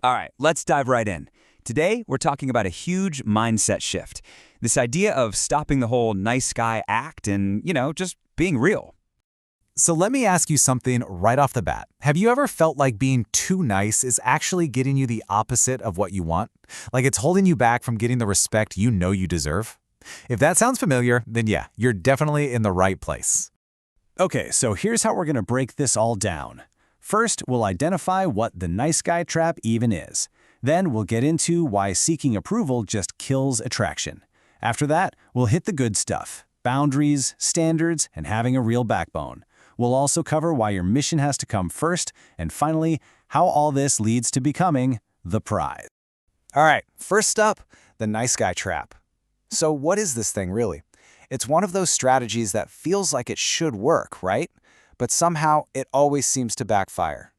All right, let's dive right in. Today, we're talking about a huge mindset shift. This idea of stopping the whole nice guy act and, just being real. So let me ask you something right off the bat. Have you ever felt like being too nice is actually getting you the opposite of what you want? Like it's holding you back from getting the respect you know you deserve? If that sounds familiar, then yeah, you're definitely in the right place. Okay, so here's how we're going to break this all down. First, we'll identify what the nice guy trap even is. Then we'll get into why seeking approval just kills attraction. After that, we'll hit the good stuff: boundaries, standards, and having a real backbone. We'll also cover why your mission has to come first, and finally, how all this leads to becoming the prize. All right, first up, the nice guy trap. So what is this thing really? It's one of those strategies that feels like it should work, right? But somehow it always seems to backfire.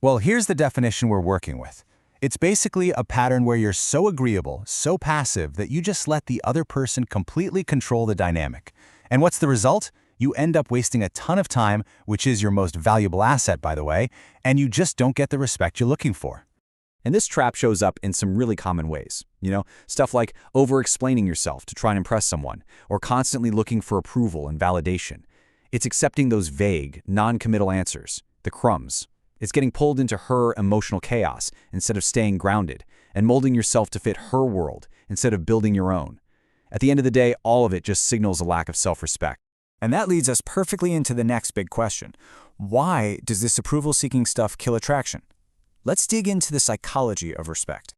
Well, here's the definition we're working with. It's basically a pattern where you're so agreeable, so passive that you just let the other person completely control the dynamic. And what's the result? You end up wasting a ton of time, which is your most valuable asset, by the way, and you just don't get the respect you're looking for. And this trap shows up in some really common ways. Stuff like over-explaining yourself to try and impress someone, or constantly looking for approval and validation. It's accepting those vague, non-committal answers, the crumbs. It's getting pulled into her emotional chaos instead of staying grounded, and molding yourself to fit her world instead of building your own. At the end of the day, all of it just signals a lack of self-respect. And that leads us perfectly into the next big question. Why does this approval-seeking stuff kill attraction? Let's dig into the psychology of respect.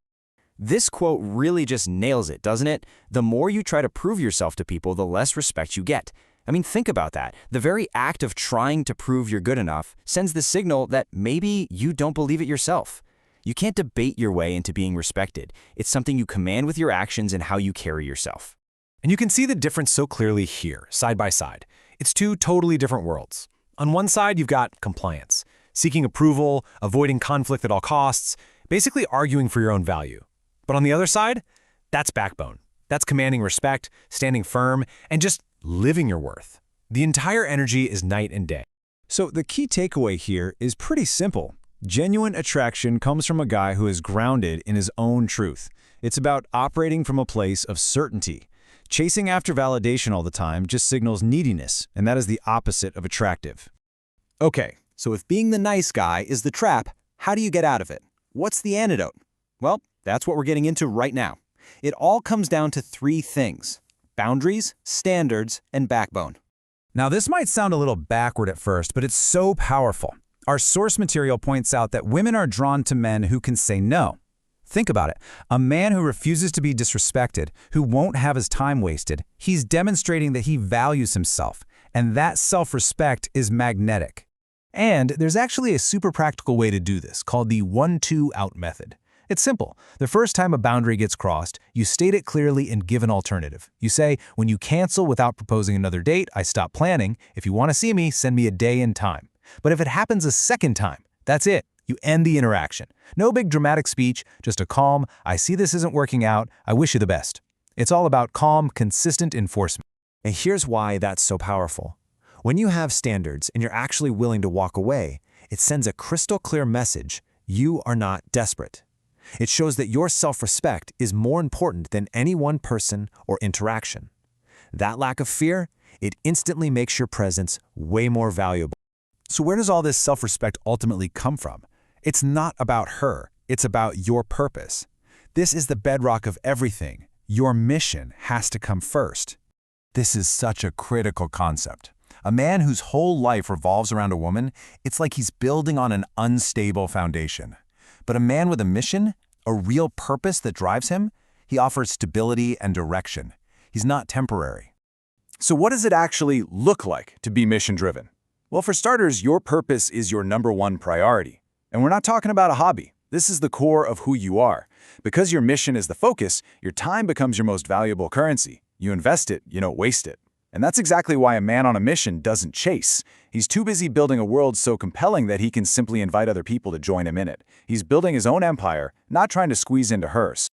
This quote really just nails it, doesn't it? The more you try to prove yourself to people, the less respect you get. I mean, think about that. The very act of trying to prove you're good enough sends the signal that maybe you don't believe it yourself. You can't debate your way into being respected. It's something you command with your actions and how you carry yourself. And you can see the difference so clearly here, side by side. It's two totally different worlds. On one side, you've got compliance, seeking approval, avoiding conflict at all costs, basically arguing for your own value. But on the other side, that's backbone. That's commanding respect, standing firm, and just living your worth. The entire energy is night and day. So the key takeaway here is pretty simple. Genuine attraction comes from a guy who is grounded in his own truth. It's about operating from a place of certainty. Chasing after validation all the time just signals neediness, and that is the opposite of attractive. Okay, so if being the nice guy is the trap, how do you get out of it? What's the antidote? Well, that's what we're getting into right now. It all comes down to three things: boundaries, standards, and backbone. Now, this might sound a little backward at first, but it's so powerful. Our source material points out that women are drawn to men who can say no. Think about it. A man who refuses to be disrespected, who won't have his time wasted, he's demonstrating that he values himself, and that self-respect is magnetic. And there's actually a super practical way to do this, called the 1-2-out method. It's simple. The first time a boundary gets crossed, you state it clearly and give an alternative. You say, when you cancel without proposing another date, I stop planning. If you want to see me, send me a day and time. But if it happens a second time, that's it. You end the interaction. No big dramatic speech, just a calm, I see this isn't working out, I wish you the best. It's all about calm, consistent enforcement. And here's why that's so powerful. When you have standards and you're actually willing to walk away, it sends a crystal clear message: you are not desperate. It shows that your self-respect is more important than any one person or interaction. That lack of fear, it instantly makes your presence way more valuable. So where does all this self-respect ultimately come from? It's not about her, it's about your purpose. This is the bedrock of everything. Your mission has to come first. This is such a critical concept. A man whose whole life revolves around a woman, it's like he's building on an unstable foundation. But a man with a mission, a real purpose that drives him, he offers stability and direction. He's not temporary. So what does it actually look like to be mission-driven? Well, for starters, your purpose is your #1 priority. And we're not talking about a hobby. This is the core of who you are. Because your mission is the focus, your time becomes your most valuable currency. You invest it, you don't waste it. And that's exactly why a man on a mission doesn't chase. He's too busy building a world so compelling that he can simply invite other people to join him in it. He's building his own empire, not trying to squeeze into hers.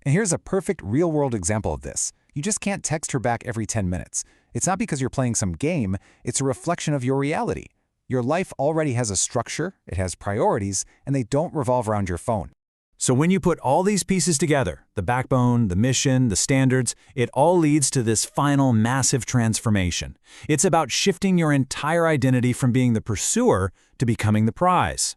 And here's a perfect real-world example of this. You just can't text her back every 10 minutes. It's not because you're playing some game, it's a reflection of your reality. Your life already has a structure, it has priorities, and they don't revolve around your phone. So when you put all these pieces together, the backbone, the mission, the standards, it all leads to this final massive transformation. It's about shifting your entire identity from being the pursuer to becoming the prize.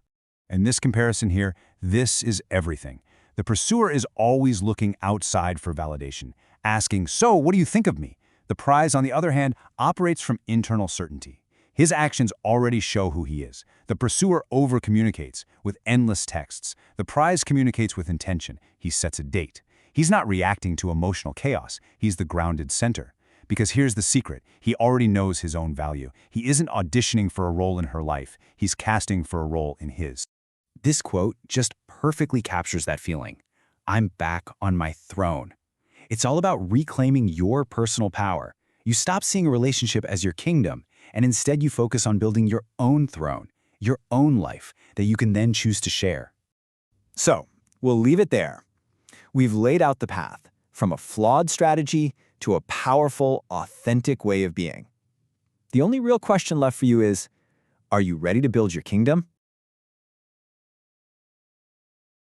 And this comparison here, this is everything. The pursuer is always looking outside for validation, asking, "So, what do you think of me?" The prize, on the other hand, operates from internal certainty. His actions already show who he is. The pursuer over-communicates with endless texts. The prize communicates with intention. He sets a date. He's not reacting to emotional chaos. He's the grounded center. Because here's the secret. He already knows his own value. He isn't auditioning for a role in her life. He's casting for a role in his. This quote just perfectly captures that feeling. I'm back on my throne. It's all about reclaiming your personal power. You stop seeing a relationship as your kingdom, and instead you focus on building your own throne, your own life that you can then choose to share. So, we'll leave it there. We've laid out the path from a flawed strategy to a powerful, authentic way of being. The only real question left for you is, are you ready to build your kingdom?